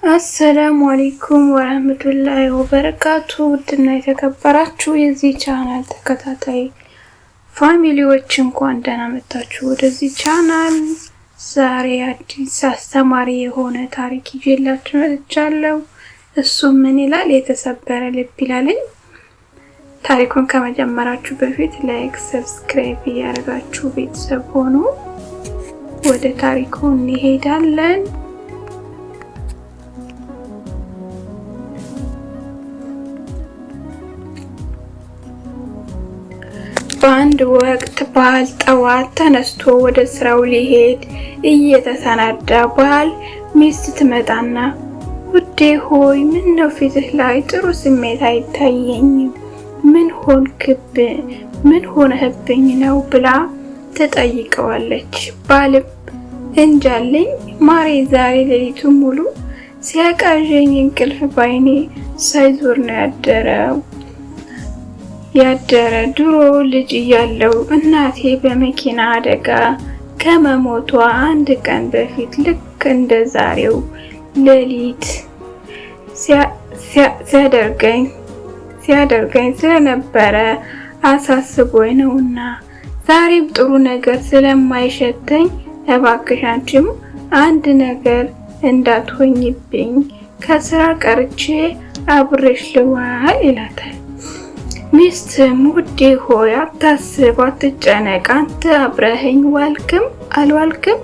አሰላሙ አለይኩም ወራህመቱላሂ ወበረካቱ። ውድና የተከበራችሁ የዚህ ቻናል ተከታታይ ፋሚሊዎች እንኳን ደህና መጣችሁ ወደዚህ ቻናል። ዛሬ አዲስ አስተማሪ የሆነ ታሪክ ይዤላችሁ መጥቻለሁ። እሱም ምን ይላል? የተሰበረ ልብ ይላል። ታሪኩን ከመጀመራችሁ በፊት ላይክ፣ ሰብስክራይብ ያደርጋችሁ ቤተሰብ ሆኑ። ወደ ታሪኩ እንሄዳለን። በአንድ ወቅት ባል ጠዋት ተነስቶ ወደ ስራው ሊሄድ እየተሰናዳ ባል ሚስት ትመጣና ውዴ ሆይ ምን ነው ፊትህ ላይ ጥሩ ስሜት አይታየኝም? ምን ሆነህብኝ ነው ብላ ትጠይቀዋለች። ባልም እንጃልኝ ማሬ ዛሬ ሌሊቱን ሙሉ ሲያቃዠኝ እንቅልፍ ባይኔ ሳይዞር ነው ያደረ ድሮ ልጅ እያለው እናቴ በመኪና አደጋ ከመሞቷ አንድ ቀን በፊት ልክ እንደ ዛሬው ሌሊት ሲያደርገኝ ስለነበረ አሳስቦኝ ነውና ዛሬም ጥሩ ነገር ስለማይሸተኝ እባክሽ አንቺም አንድ ነገር እንዳትሆኝብኝ ከስራ ቀርቼ አብሬሽ ልዋል ይላታል። ሚስትም ውዴ ሆይ አታስብ፣ አትጨነቅ፣ አንተ አብረኸኝ ዋልክም አልዋልክም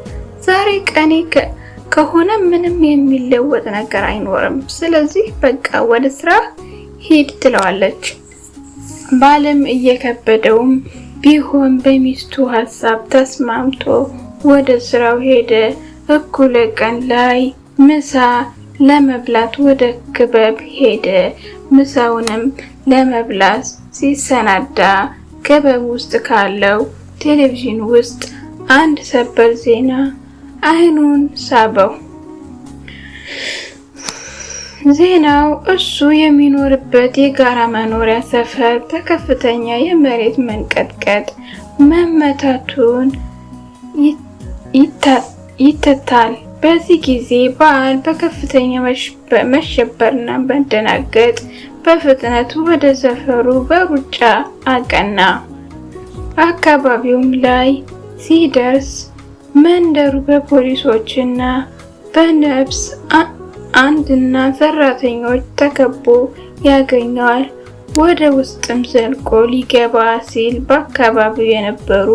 ዛሬ ቀኔ ከሆነ ምንም የሚለወጥ ነገር አይኖርም። ስለዚህ በቃ ወደ ስራ ሂድ ትለዋለች። ባልም እየከበደውም ቢሆን በሚስቱ ሀሳብ ተስማምቶ ወደ ስራው ሄደ። እኩለ ቀን ላይ ምሳ ለመብላት ወደ ክበብ ሄደ። ምሳውንም ለመብላት ሲሰናዳ ክበብ ውስጥ ካለው ቴሌቪዥን ውስጥ አንድ ሰበር ዜና አይኑን ሳበው። ዜናው እሱ የሚኖርበት የጋራ መኖሪያ ሰፈር በከፍተኛ የመሬት መንቀጥቀጥ መመታቱን ይተታል። በዚህ ጊዜ ባል በከፍተኛ መሸበርና መደናገጥ በፍጥነት ወደ ሰፈሩ በሩጫ አቀና። አካባቢውም ላይ ሲደርስ መንደሩ በፖሊሶችና በነፍስ አንድና ሰራተኞች ተከቦ ያገኘዋል። ወደ ውስጥም ዘልቆ ሊገባ ሲል በአካባቢው የነበሩ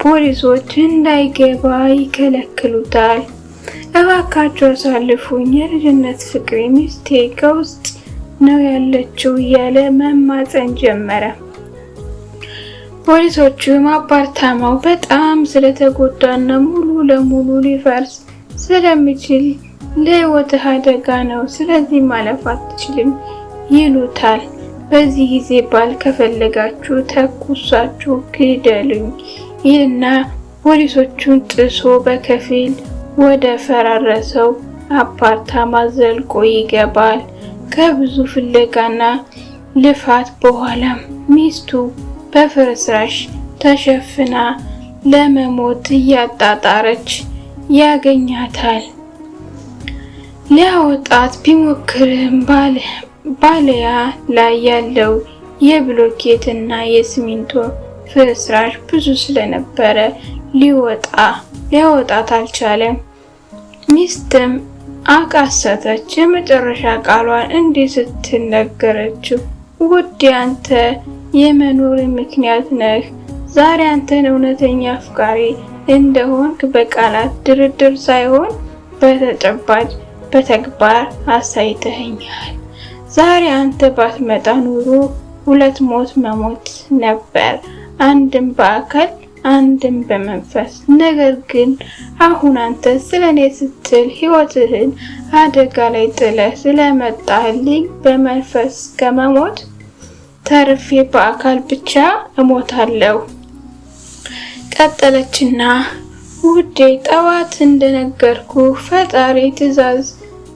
ፖሊሶች እንዳይገባ ይከለክሉታል። እባካችሁ አሳልፉኝ፣ የልጅነት ፍቅሬ ሚስቴ ከውስጥ ነው ያለችው እያለ መማፀን ጀመረ። ፖሊሶቹም አፓርታማው በጣም ስለተጎዳና ሙሉ ለሙሉ ሊፈርስ ስለሚችል ለህይወትህ አደጋ ነው፣ ስለዚህ ማለፍ አትችልም ይሉታል። በዚህ ጊዜ ባል ከፈለጋችሁ ተኩሳችሁ ግደሉኝ ይልና ፖሊሶቹን ጥሶ በከፊል ወደ ፈራረሰው አፓርታማ ዘልቆ ይገባል። ከብዙ ፍለጋና ልፋት በኋላም ሚስቱ በፍርስራሽ ተሸፍና ለመሞት እያጣጣረች ያገኛታል። ሊያወጣት ቢሞክርም ባለያ ላይ ያለው የብሎኬትና የሲሚንቶ ፍርስራሽ ብዙ ስለነበረ ሊያወጣት አልቻለም። ሚስትም አቃሰተች። የመጨረሻ ቃሏን እንዲህ ስትል ነገረችው። ውዴ አንተ የመኖር ምክንያት ነህ። ዛሬ አንተን እውነተኛ አፍቃሪ እንደሆንክ በቃላት ድርድር ሳይሆን በተጨባጭ በተግባር አሳይተኸኛል። ዛሬ አንተ ባትመጣ ኑሮ ሁለት ሞት መሞት ነበር፣ አንድም በአካል አንድም በመንፈስ። ነገር ግን አሁን አንተ ስለኔ ስትል ህይወትህን አደጋ ላይ ጥለህ ስለመጣህልኝ በመንፈስ ከመሞት ተርፌ በአካል ብቻ እሞታለሁ። ቀጠለችና ውዴ ጠዋት እንደነገርኩ ፈጣሪ ትዕዛዝ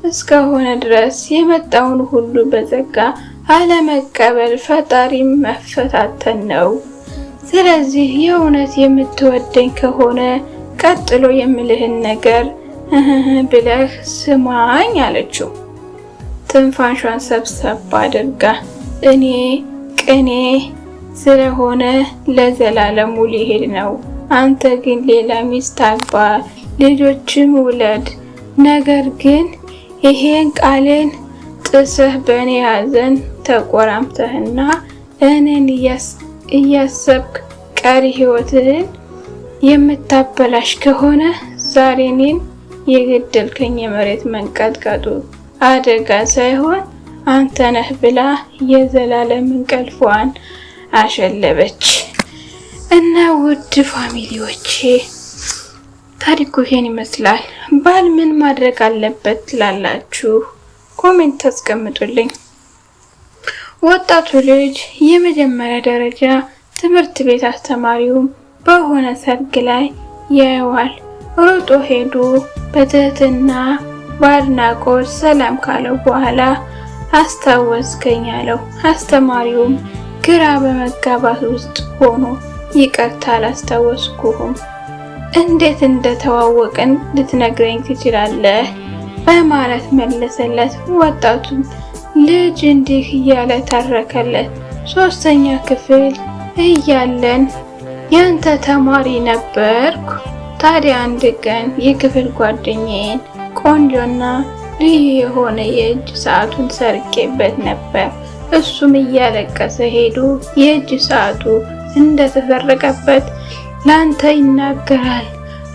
እስከሆነ ድረስ የመጣውን ሁሉ በጸጋ አለመቀበል ፈጣሪ መፈታተን ነው። ስለዚህ የእውነት የምትወደኝ ከሆነ ቀጥሎ የምልህን ነገር ብለህ ስማኝ አለችው። ትንፋሿን ሰብሰብ አድርጋ እኔ ቅኔ ስለሆነ ለዘላለሙ ሊሄድ ነው። አንተ ግን ሌላ ሚስት አግባ፣ ልጆችም ውለድ። ነገር ግን ይሄን ቃሌን ጥሰህ በእኔ ሐዘን ተቆራምተህና እኔን እያሰብክ ቀሪ ሕይወትህን የምታበላሽ ከሆነ ዛሬ እኔን የገደልከኝ የመሬት መንቀጥቀጡ አደጋ ሳይሆን አንተ ነህ ብላ የዘላለም እንቅልፏን አሸለበች። እና ውድ ፋሚሊዎቼ ታሪኩ ይሄን ይመስላል። ባል ምን ማድረግ አለበት ትላላችሁ? ኮሜንት አስቀምጡልኝ። ወጣቱ ልጅ የመጀመሪያ ደረጃ ትምህርት ቤት አስተማሪውም በሆነ ሰርግ ላይ ያየዋል። ሮጦ ሄዶ በትህትና በአድናቆት ሰላም ካለው በኋላ አስታወስከኝ አለው። አስተማሪውም ግራ በመጋባት ውስጥ ሆኖ ይቅርታ አላስታወስኩህም፣ እንዴት እንደተዋወቅን ልትነግረኝ ትችላለህ? በማለት መለሰለት። ወጣቱ ልጅ እንዲህ እያለ ተረከለት። 3ኛ ክፍል እያለን ያንተ ተማሪ ነበርኩ። ታዲያ አንድ ቀን የክፍል ጓደኛዬን ቆንጆና ልዩ የሆነ የእጅ ሰዓቱን ሰርቄበት ነበር። እሱም እያለቀሰ ሄዶ የእጅ ሰዓቱ እንደተሰረቀበት ላንተ ይናገራል።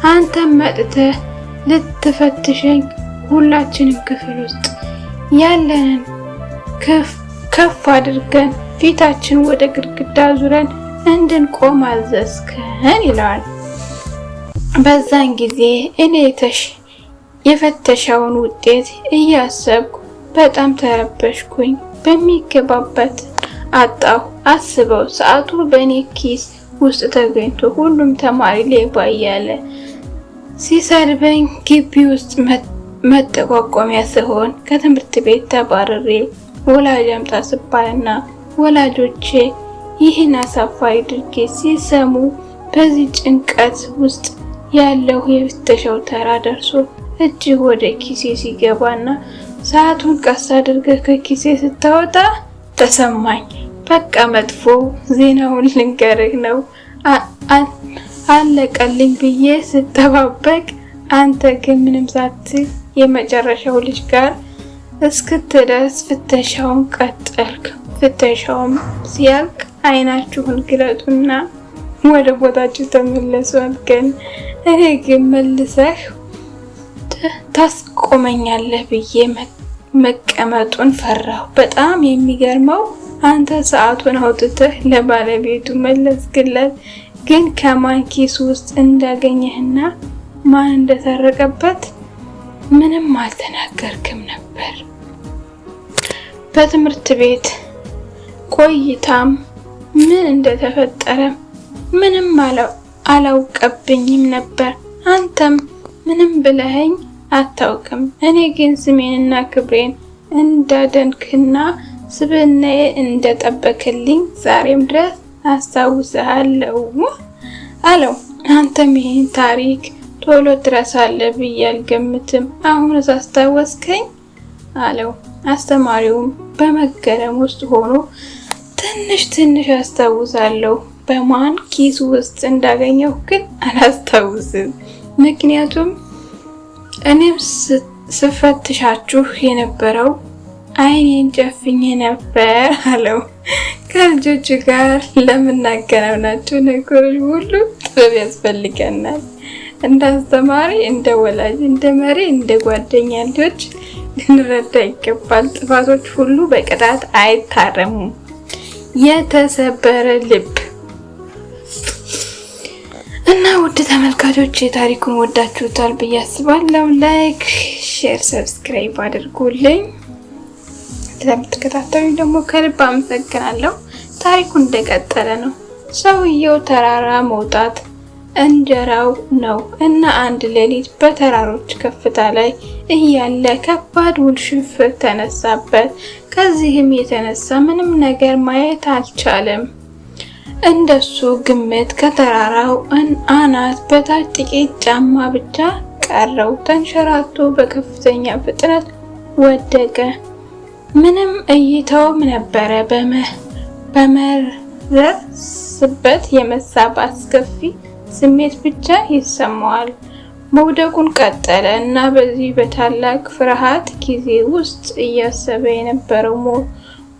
አንተም መጥተህ ልትፈትሸኝ ሁላችንም ክፍል ውስጥ ያለንን ከፍ አድርገን ፊታችን ወደ ግድግዳ ዙረን እንድንቆም አዘዝከን ይለዋል። በዛን ጊዜ እኔ የፈተሻውን ውጤት እያሰብኩ በጣም ተረበሽኩኝ። በሚገባበት አጣሁ። አስበው፣ ሰዓቱ በእኔ ኪስ ውስጥ ተገኝቶ ሁሉም ተማሪ ሌባ እያለ ሲሰርበኝ ግቢ ውስጥ መጠቋቋሚያ ሲሆን ከትምህርት ቤት ተባረሬ ወላጅ አምጣ ስባልና ወላጆቼ ይህን አሳፋሪ ድርጊት ሲሰሙ በዚህ ጭንቀት ውስጥ ያለው የፍተሻው ተራ ደርሶ እጅግ ወደ ኪሴ ሲገባና ሰዓቱን ቀስ አድርገህ ከኪሴ ስታወጣ ተሰማኝ። በቃ መጥፎ ዜናውን ልንገርህ ነው። አለቀልኝ ብዬ ስጠባበቅ አንተ ግን ምንም ሳትል የመጨረሻው ልጅ ጋር እስክትደርስ ፍተሻውን ቀጠልክ። ፍተሻውም ሲያልቅ አይናችሁን ግለጡና ወደ ቦታችሁ ተመለሱ አልከን። እኔ ግን መልሰህ ታስቆመኛለህ ብዬ መቀመጡን ፈራሁ። በጣም የሚገርመው አንተ ሰዓቱን አውጥተህ ለባለቤቱ መለስክለት፣ ግን ከማን ኪስ ውስጥ እንዳገኘህና ማን እንደሰረቀበት ምንም አልተናገርክም ነበር። በትምህርት ቤት ቆይታም ምን እንደተፈጠረ ምንም አላውቀብኝም ነበር። አንተም ምንም ብለኸኝ አታውቅም። እኔ ግን ስሜንና ክብሬን እንዳደንክና ስብዕናዬ እንደጠበቅልኝ ዛሬም ድረስ አስታውስሃለሁ አለው። አንተም ይህን ታሪክ ቶሎ ትረሳለህ ብዬ አልገምትም። አሁንስ አስታወስከኝ አለው። አስተማሪውም በመገረም ውስጥ ሆኖ ትንሽ አስታውሳለሁ፣ በማን ኪስ ውስጥ እንዳገኘው ግን አላስታውስም። ምክንያቱም እኔም ስፈትሻችሁ የነበረው አይኔን ጨፍኜ ነበር አለው። ከልጆቹ ጋር ለምናገናኛቸው ነገሮች ሁሉ ጥበብ ያስፈልገናል። እንደ አስተማሪ፣ እንደ ወላጅ፣ እንደ መሪ፣ እንደ ጓደኛ ልጆች ልንረዳ ይገባል። ጥፋቶች ሁሉ በቅጣት አይታረሙም። የተሰበረ ልብ እና ውድ ተመልካቾች ታሪኩን ወዳችሁታል ብዬ አስባለሁ። ላይክ፣ ሼር፣ ሰብስክራይብ አድርጉልኝ። ስለምትከታተሉኝ ደግሞ ከልብ አመሰግናለሁ። ታሪኩ እንደቀጠለ ነው። ሰውየው ተራራ መውጣት እንጀራው ነው እና አንድ ሌሊት በተራሮች ከፍታ ላይ እያለ ከባድ ውልሽፍር ተነሳበት። ከዚህም የተነሳ ምንም ነገር ማየት አልቻለም። እንደሱ ግምት ከተራራው አናት በታች ጥቂት ጫማ ብቻ ቀረው። ተንሸራቶ በከፍተኛ ፍጥነት ወደቀ። ምንም እይታውም ነበረ በመረስበት የመሳብ አስከፊ ስሜት ብቻ ይሰማዋል። መውደቁን ቀጠለ እና በዚህ በታላቅ ፍርሃት ጊዜ ውስጥ እያሰበ የነበረው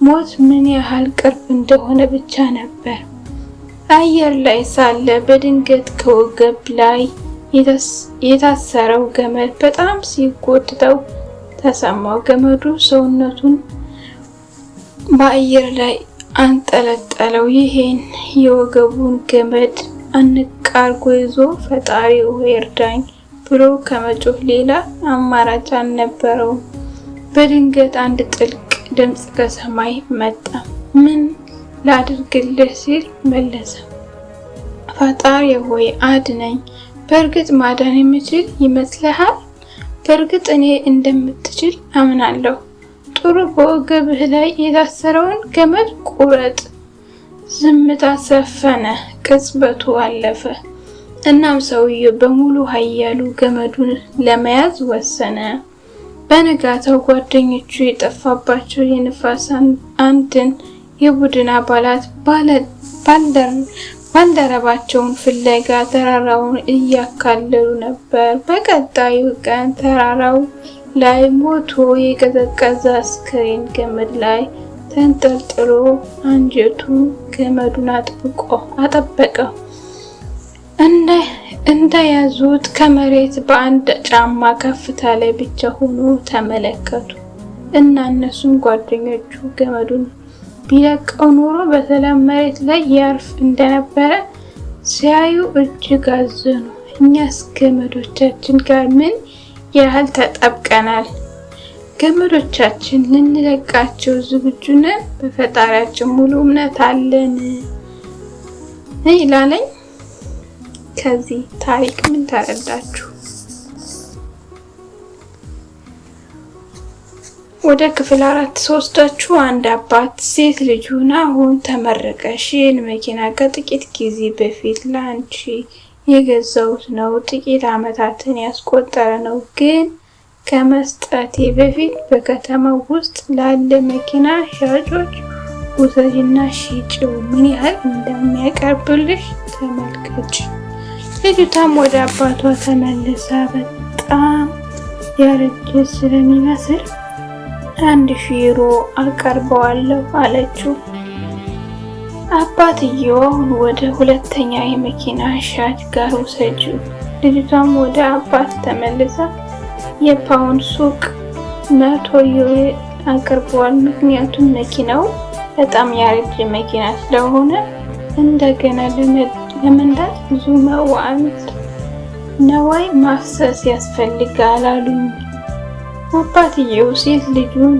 ሞት ምን ያህል ቅርብ እንደሆነ ብቻ ነበር። አየር ላይ ሳለ በድንገት ከወገብ ላይ የታሰረው ገመድ በጣም ሲጎትተው ተሰማው። ገመዱ ሰውነቱን በአየር ላይ አንጠለጠለው። ይሄን የወገቡን ገመድ አንቅ አርጎ ይዞ ፈጣሪ ሆይ እርዳኝ ብሎ ከመጮህ ሌላ አማራጭ አልነበረውም። በድንገት አንድ ጥልቅ ድምፅ ከሰማይ መጣ። ምን ላድርግልህ ሲል መለሰ። ፈጣሪ ሆይ አድነኝ። በእርግጥ ማዳን የምችል ይመስልሃል? በእርግጥ እኔ እንደምትችል አምናለሁ። ጥሩ፣ በወገብህ ላይ የታሰረውን ገመድ ቁረጥ። ዝምታ ሰፈነ። ቅጽበቱ አለፈ። እናም ሰውየው በሙሉ ኃይሉ ገመዱን ለመያዝ ወሰነ። በነጋታው ጓደኞቹ የጠፋባቸው የንፋስ አንድን የቡድን አባላት ባልደረባቸውን ፍለጋ ተራራውን እያካለሉ ነበር። በቀጣዩ ቀን ተራራው ላይ ሞቶ የቀዘቀዘ አስከሬን ገመድ ላይ ተንጠልጥሎ አንጀቱ ገመዱን አጠበቀው። እንደያዙት ከመሬት በአንድ ጫማ ከፍታ ላይ ብቻ ሆኖ ተመለከቱ እና እነሱም ጓደኞቹ ገመዱን ቢለቀው ኖሮ በሰላም መሬት ላይ ያርፍ እንደነበረ ሲያዩ እጅግ አዘኑ። እኛስ ገመዶቻችን ጋር ምን ያህል ተጣብቀናል? ገመዶቻችን ልንለቃቸው ዝግጁ ነን? በፈጣሪያችን ሙሉ እምነት አለን ይላለኝ። ከዚህ ታሪክ ምን ተረዳችሁ? ወደ ክፍል 4 ስወስዳችሁ አንድ አባት ሴት ልጁን አሁን ተመረቀሽ፣ ይህን መኪና ከጥቂት ጊዜ በፊት ለአንቺ የገዛሁት ነው። ጥቂት ዓመታትን ያስቆጠረ ነው፣ ግን ከመስጠቴ በፊት በከተማው ውስጥ ላለ መኪና ሻጮች ውሰጂና ሽጪው፣ ምን ያህል እንደሚያቀርብልሽ ተመልከች። ልጅቷም ወደ አባቷ ተመልሳ በጣም ያረጀ ስለሚመስል 1000 ዩሮ አቀርበዋለሁ አለችው። አባትየው ወደ ሁለተኛ የመኪና ሻጭ ጋር ወሰጂው። ልጅቷም ወደ አባት ተመልሳ የፓውን ሱቅ 100 ዩሮ አቅርበዋል፣ ምክንያቱም መኪናው በጣም ያረጀ መኪና ስለሆነ እንደገና ለመንዳት ብዙ ነዋይ ማፍሰስ ያስፈልጋል አሉኝ። አባትየው ሴት ልጁን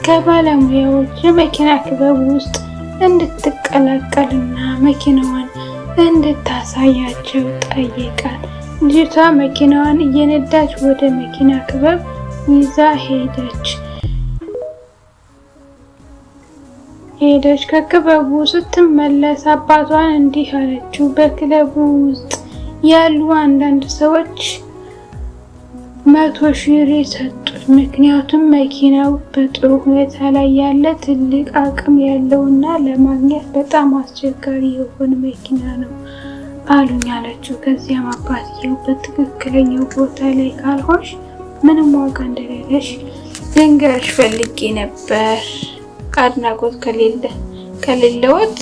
ከባለሙያዎች የመኪና ክበብ ውስጥ እንድትቀላቀልና መኪናዋን እንድታሳያቸው ጠየቃት። ልጅቷ መኪናዋን እየነዳች ወደ መኪና ክበብ ይዛ ሄደች። ከክበቡ ስትመለስ አባቷን እንዲህ አለችው። በክለቡ ውስጥ ያሉ አንዳንድ ሰዎች 100 ሺህ ዩሮ ሰጡት፣ ምክንያቱም መኪናው በጥሩ ሁኔታ ላይ ያለ ትልቅ አቅም ያለውና ለማግኘት በጣም አስቸጋሪ የሆነ መኪና ነው አሉኝ አለችው። ከዚያም አባትየው በትክክለኛው ቦታ ላይ ካልሆንሽ ምንም ዋጋ እንደሌለሽ ልንገርሽ ፈልጌ ነበር። አድናቆት ከሌለዎት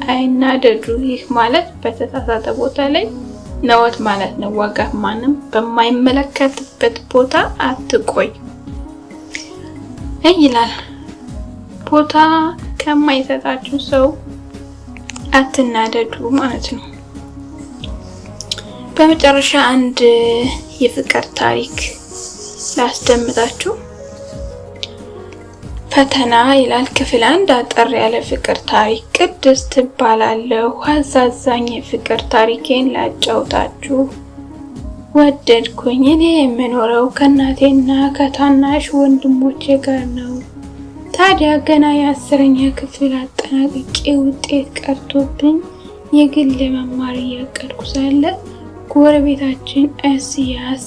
አይናደዱ። ይህ ማለት በተሳሳተ ቦታ ላይ ነዎት ማለት ነው። ዋጋ ማንም በማይመለከትበት ቦታ አትቆይ ይላል። ቦታ ከማይሰጣችሁ ሰው አትናደዱ ማለት ነው። በመጨረሻ አንድ የፍቅር ታሪክ ላስደምጣችሁ። ፈተና ይላል። ክፍል 1 አጠር ያለ ፍቅር ታሪክ። ቅድስት እባላለሁ። አሳዛኝ የፍቅር ታሪኬን ላጫውታችሁ ወደድኩኝ። እኔ የምኖረው ከእናቴና ከታናሽ ወንድሞቼ ጋር ነው። ታዲያ ገና የ10ኛ ክፍል አጠናቅቄ ውጤት ቀርቶብኝ የግል መማር እያቀድኩ ሳለ ጎረቤታችን እስያስ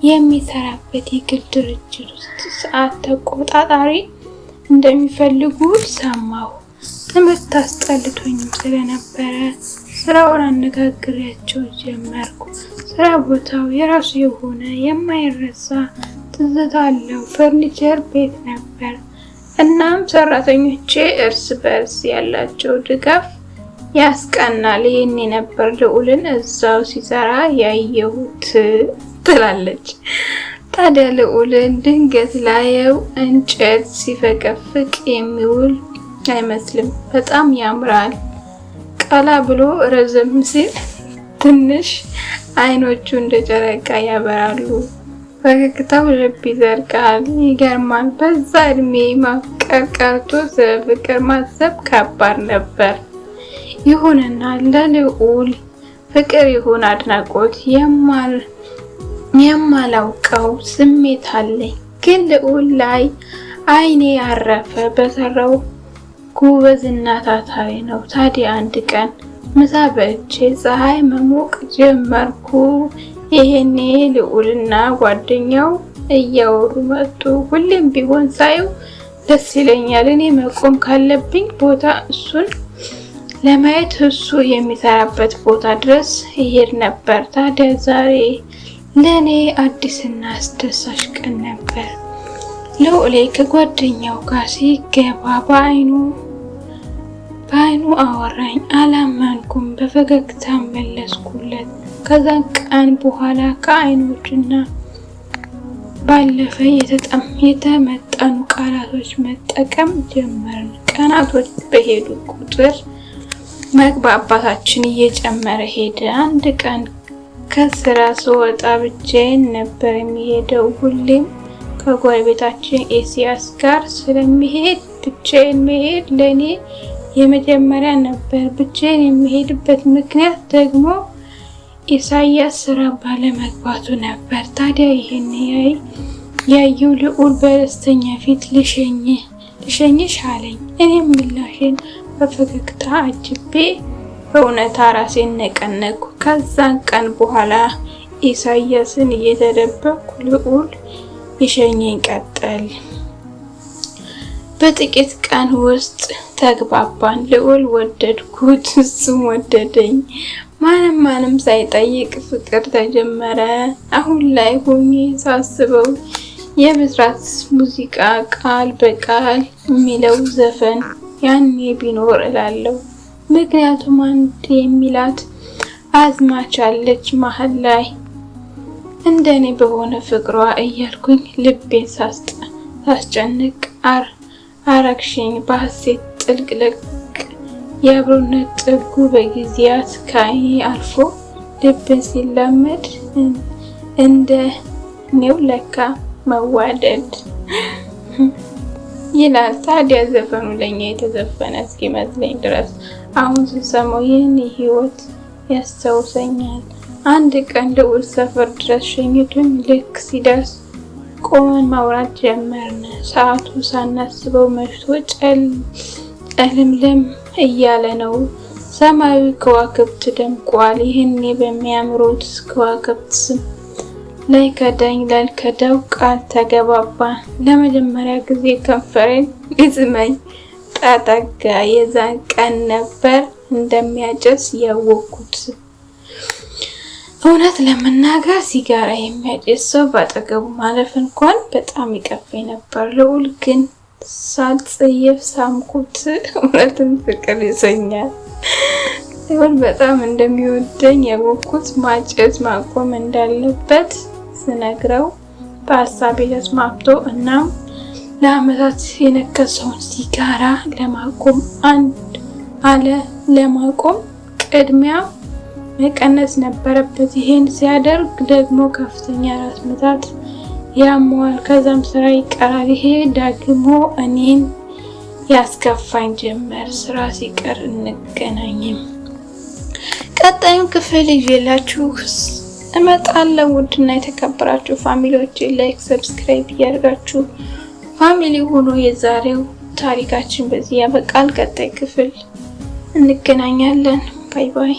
የሚሰራበት የግል ድርጅት ውስጥ ሰዓት ተቆጣጣሪ እንደሚፈልጉ ሰማሁ። ትምህርት አስጠልቶኝም ስለነበረ ስራውን አነጋግሬያቸው ጀመርኩ። ስራ ቦታው የራሱ የሆነ የማይረሳ ትዝታ አለው። ፈርኒቸር ቤት ነበር። እናም ሰራተኞቼ እርስ በርስ ያላቸው ድጋፍ ያስቀናል። ይሄኔ ነበር ልዑልን እዛው ሲሰራ ያየሁት ትላለች። ታዲያ ልዑልን ድንገት ላየው እንጨት ሲፈቀፍቅ የሚውል አይመስልም። በጣም ያምራል። ቀላ ብሎ ረዘም ሲል ትንሽ አይኖቹ እንደ ጨረቃ ያበራሉ። ፈገግታው ልብ ይዘርጋል። ይገርማል። በዛ እድሜ ማፍቀር ቀርቶ ፍቅር ማሰብ ከባድ ነበር። ይሁንና ለልዑል ፍቅር ይሁን አድናቆት የማላውቀው ስሜት አለኝ። ግን ልዑል ላይ አይኔ ያረፈ በሰራው ጎበዝና ታታሪ ነው። ታዲያ አንድ ቀን ምሳ በእጄ ፀሐይ መሞቅ ጀመርኩ። ይሄኔ ልዑልና ጓደኛው እያወሩ መጡ። ሁሌም ቢሆን ሳየው ደስ ይለኛል። እኔ መቆም ካለብኝ ቦታ እሱን ለማየት እሱ የሚሰራበት ቦታ ድረስ ይሄድ ነበር። ታዲያ ዛሬ ለኔ አዲስና አስደሳች ቀን ነበር። ልዑሌ ከጓደኛው ጋር ሲገባ በአይኑ አወራኝ። አላመንኩም። በፈገግታ መለስኩለት። ከዛን ቀን በኋላ ከአይኖችና ባለፈ የተመጠኑ ቃላቶች መጠቀም ጀመርን። ቀናቶች በሄዱ ቁጥር መግባባታችን እየጨመረ ሄደ። አንድ ቀን ከስራ ስወጣ ብቻዬን ነበር የሚሄደው። ሁሌም ከጎረቤታችን ኤሲያስ ጋር ስለሚሄድ ብቻዬን መሄድ ለኔ የመጀመሪያ ነበር። ብቻዬን የሚሄድበት ምክንያት ደግሞ ኢሳያስ ስራ ባለመግባቱ ነበር። ታዲያ ይሄን ያየው ልዑል በደስተኛ ፊት ልሸኝሽ አለኝ። እኔም ምላሽን በፈገግታ አጅቤ በእውነታ ራሴን ነቀነቅኩ። ከዛን ቀን በኋላ ኢሳያስን እየተደበቅኩ ልዑል ይሸኘኝ ቀጠል። በጥቂት ቀን ውስጥ ተግባባን። ልዑል ወደድኩት፣ እሱም ወደደኝ። ማንም ሳይጠይቅ ፍቅር ተጀመረ። አሁን ላይ ሆኜ ሳስበው የብስራት ሙዚቃ ቃል በቃል የሚለው ዘፈን ያኔ ቢኖር እላለሁ። ምክንያቱም አንድ የሚላት አዝማች አለች መሀል ላይ እንደኔ በሆነ ፍቅሯ እያልኩኝ ልቤን ሳስጨንቅ አረግሽኝ በሐሴት ጥልቅልቅ የአብሮነት ጥጉ በጊዜያት ከአይኔ አልፎ ልብን ሲላመድ እንደ ኔው ለካ መዋደድ ይላል። ታዲያ ዘፈኑ ለኛ የተዘፈነ እስኪመስለኝ ድረስ አሁን ስሰማው ይህን ህይወት ያስታውሰኛል። አንድ ቀን ልዑል ሰፈር ድረስ ሸኝቶኝ ልክ ሲደርስ ቆመን ማውራት ጀመርን። ሰዓቱ ሳናስበው መሽቶ ጨልምልም እያለ ነው። ሰማያዊ ከዋክብት ደምቋል። ይህኔ በሚያምሩት ከዋክብት ስም ላይ ከዳኝ ላልከዳው ቃል ተገባባን። ለመጀመሪያ ጊዜ ከንፈሬን ይዝመኝ ጠጠጋ። የዛን ቀን ነበር እንደሚያጨስ ያወቅኩት። እውነት ለመናገር ሲጋራ የሚያጨስ ሰው ባጠገቡ ማለፍ እንኳን በጣም ይቀፈኝ ነበር። ልዑል ግን ሳልጸየፍ ሳምኩት። እውነትም ፍቅር ይዘኛል። ልዑል በጣም እንደሚወደኝ ያወቅኩት ማጨስ ማቆም እንዳለበት ስነግረው በሀሳቤ ተስማምቶ እናም ለአመታት የነከሰውን ሲጋራ ለማቆም ቅድሚያ መቀነስ ነበረበት። ይሄን ሲያደርግ ደግሞ ከፍተኛ ራስ ምታት ያመዋል። ከዛም ስራ ይቀራል። ይሄ ደግሞ እኔን ያስከፋኝ ጀመር። ስራ ሲቀር እንገናኝም። ቀጣዩን ክፍል ይዤላችሁ እመጣለሁ። ውድና የተከበራችሁ ፋሚሊዎች ላይክ፣ ሰብስክራይብ እያደረጋችሁ ፋሚሊ ሆኖ የዛሬው ታሪካችን በዚህ ያበቃል። ቀጣይ ክፍል እንገናኛለን። ባይ ባይ።